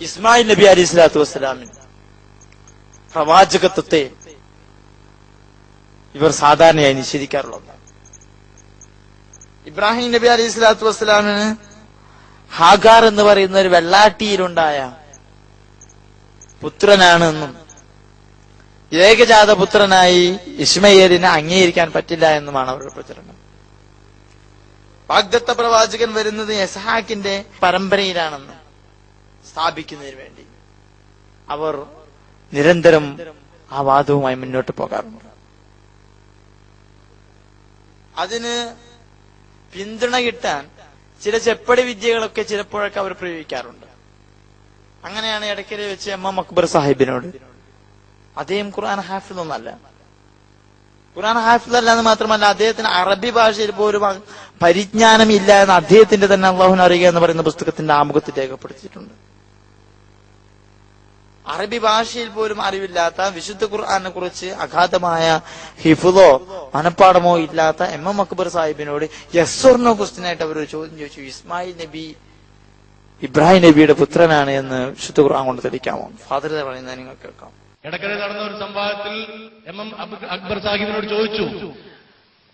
ഇസ്മായിൽ നബി അലൈഹി സ്വലാത്തു വസ്സലാമിന് പ്രവാചകത്വത്തെ ഇവർ സാധാരണയായി നിഷേധിക്കാറുള്ളതാണ്. ഇബ്രാഹിം നബി അലൈഹി സ്വലാത്തു വസ്സലാമിന് ഹാഗാർ എന്ന് പറയുന്ന ഒരു വെള്ളാട്ടിയിലുണ്ടായ പുത്രനാണെന്നും ഏകജാത പുത്രനായി ഇസ്മയേലിനെ അംഗീകരിക്കാൻ പറ്റില്ല എന്നുമാണ് അവരുടെ പ്രചരണം. വാഗ്ദത്ത പ്രവാചകൻ വരുന്നത് ഇസ്ഹാക്കിന്റെ പരമ്പരയിലാണെന്ന് സ്ഥാപിക്കുന്നതിന് വേണ്ടി അവർ നിരന്തരം ആ വാദവുമായി മുന്നോട്ട് പോകാറുണ്ട്. അതിന് പിന്തുണ കിട്ടാൻ ചില ചെപ്പടി വിദ്യകളൊക്കെ ചിലപ്പോഴൊക്കെ അവർ പ്രയോഗിക്കാറുണ്ട്. അങ്ങനെയാണ് ഇടയ്ക്കൽ വെച്ച് എം എം അക്ബർ സാഹിബിനോട്, അദ്ദേഹം ഖുർആൻ ഹാഫിളൊന്നല്ല, ഖുർആൻ ഹാഫിളല്ല എന്ന് മാത്രമല്ല അദ്ദേഹത്തിന് അറബി ഭാഷയിൽ പോലും പരിജ്ഞാനം ഇല്ല എന്ന് അദ്ദേഹത്തിന്റെ തന്നെ അല്ലാഹുവിനെ അറിയുക എന്ന് പറയുന്ന പുസ്തകത്തിന്റെ ആമുഖത്തിൽ രേഖപ്പെടുത്തിയിട്ടുണ്ട്. അറബി ഭാഷയിൽ പോലും അറിവില്ലാത്ത, വിശുദ്ധ ഖുർആനെ കുറിച്ച് അഗാധമായ ഹിഫ്ളോ മനപ്പാടമോ ഇല്ലാത്ത എം എം അക്ബർ സാഹിബിനോട് യെസ് ഓർ നോ ക്വസ്റ്റ്യൻ ആയിട്ട് അവർ ഒരു ചോദ്യം ചോദിച്ചു, ഇസ്മായിൽ നബി ഇബ്രാഹിം നബിയുടെ പുത്രനാണ് എന്ന് വിശുദ്ധ ഖുർആൻ കൊണ്ട് തെളിയിക്കാമോ? ഫാദർ പറയുന്നത് നിങ്ങൾ കേൾക്കാം. ഇടയ്ക്കൽ നടന്ന ഒരു സംവാദത്തിൽ എം എം അക്ബർ സാഹിബിനോട് ചോദിച്ചു,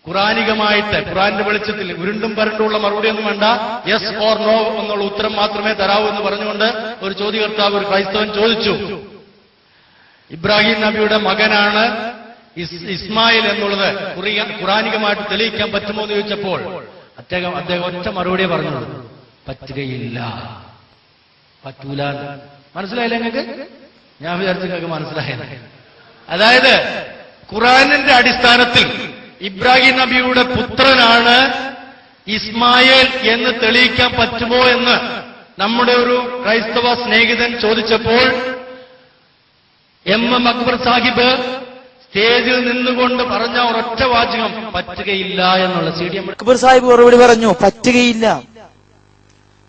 ഖുറാനികമായിട്ട് ഖുറാന്റെ വെളിച്ചത്തിൽ ഉരുണ്ടും പരണ്ടുള്ള മറുപടി ഒന്നും വേണ്ട, യെസ് ഓർ നോ എന്നുള്ള ഉത്തരം മാത്രമേ തരാവൂ എന്ന് പറഞ്ഞുകൊണ്ട് ഒരു ചോദ്യകർത്താവ്, ഒരു ക്രൈസ്തവൻ ചോദിച്ചു, ഇബ്രാഹിം നബിയുടെ മകനാണ് ഇസ്മായിൽ എന്നുള്ളത് ഖുറാനികമായിട്ട് തെളിയിക്കാൻ പറ്റുമോ എന്ന് ചോദിച്ചപ്പോൾ അദ്ദേഹം ഒറ്റ മറുപടിയെ പറഞ്ഞു, പറ്റുകയില്ല, പറ്റൂല. മനസ്സിലായില്ല നിങ്ങൾക്ക്? ഞാൻ വിചാരിച്ചു നിങ്ങൾക്ക് മനസ്സിലായത്. അതായത് ഖുറാനിന്റെ അടിസ്ഥാനത്തിൽ ഇബ്രാഹിം നബിയുടെ പുത്രനാണ് ഇസ്മായേൽ എന്ന് തെളിയിക്കാൻ പറ്റുമോ എന്ന് നമ്മുടെ ഒരു ക്രൈസ്തവ സ്നേഹിതൻ ചോദിച്ചപ്പോൾ എം എം അക്ബർ സാഹിബ് സ്റ്റേജിൽ നിന്നുകൊണ്ട് പറഞ്ഞ ഒരൊറ്റ വാചകം, പറ്റുകയില്ല എന്നുള്ള. CDM അക്ബർ സാഹിബ് മറുപടി പറഞ്ഞു, പറ്റുകയില്ല,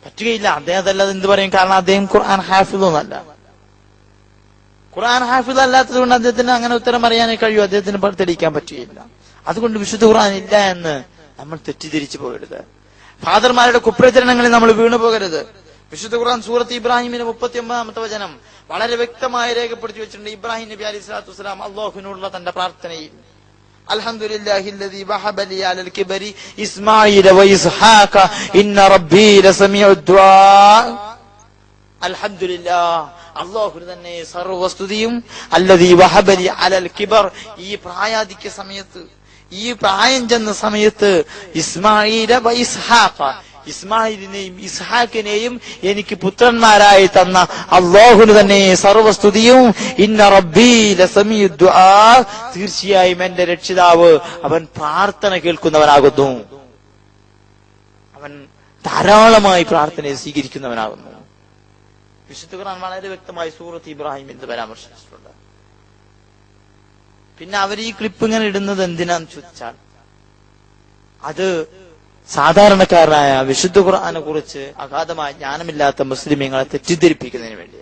പറ്റുകയില്ല. അദ്ദേഹം അതല്ലാതെ എന്ത് പറയും? കാരണം അദ്ദേഹം ഖുർആൻ ഹാഫിളൊന്നല്ല. ഖുർആൻ ഹാഫിള് അല്ലാത്തത് കൊണ്ട് അദ്ദേഹത്തിന് അങ്ങനെ ഉത്തരം പറയാനേ കഴിയൂ, അദ്ദേഹത്തിന് തെളിയിക്കാൻ പറ്റുകയില്ല. അതുകൊണ്ട് വിശുദ്ധ ഖുർആൻ ഇല്ല എന്ന് നമ്മൾ തെറ്റിദ്ധരിച്ചു പോകരുത്. ഫാദർമാരുടെ കുപ്രചരണങ്ങളിൽ നമ്മൾ വീണു പോകരുത്. വിശുദ്ധ ഖുർആൻ സൂറത്ത് ഇബ്രാഹിമിന്റെ 39-ാമത്തെ വചനം വളരെ വ്യക്തമായി രേഖപ്പെടുത്തി വെച്ചിട്ടുണ്ട്. ഇബ്രാഹിം നബി അലൈഹി സ്വലാത്തു വസ്സലാം അല്ലാഹുവിനോടുള്ള തന്റെ പ്രാർത്ഥനയിൽ, അൽഹംദുലില്ലാഹില്ലദീ വഹബ ലി അലൽ കിബരി ഇസ്മാഈല വ ഇസ്ഹാഖ ഇന്ന റബ്ബീ ലസമീഉദ് ദുആ. അൽഹംദുലില്ലാഹ്, അല്ലാഹുവിന് തന്നെ സർവസ്തുതിയും. അല്ലദീ വഹബ ലി അലൽ കിബർ, ഈ പ്രായാധിക്യ സമയത്ത്, ഈ പ്രായം ചെന്ന സമയത്ത് ഇസ്മാഈല വ ഇസ്ഹാഖ, ഇസ്മായിലിനെയും ഇസ്ഹാഖിനെയും എനിക്ക് പുത്രന്മാരായി തന്ന അല്ലാഹുവിന് തന്നെ സർവസ്തുതിയും. ഇന്ന റബ്ബീ ലസമീഉദ് ദുആ, തീർച്ചയായും എന്റെ രക്ഷിതാവ് അവൻ പ്രാർത്ഥന കേൾക്കുന്നവനാകുന്നു, അവൻ ധാരാളമായി പ്രാർത്ഥനയെ സ്വീകരിക്കുന്നവനാകുന്നു. വിശുദ്ധ ഖുർആൻ വളരെ വ്യക്തമായി സൂറത്ത് ഇബ്രാഹിം എന്ന് പരാമർശിച്ചിട്ടുണ്ട്. പിന്നെ അവർ ഈ ക്ലിപ്പ് ഇങ്ങനെ ഇടുന്നത് എന്തിനാന്ന് ചോദിച്ചാൽ, അത് സാധാരണക്കാരനായ വിശുദ്ധ ഖുർആനെ കുറിച്ച് അഗാധമായ ജ്ഞാനമില്ലാത്ത മുസ്ലിമീങ്ങളെ തെറ്റിദ്ധരിപ്പിക്കുന്നതിന് വേണ്ടി.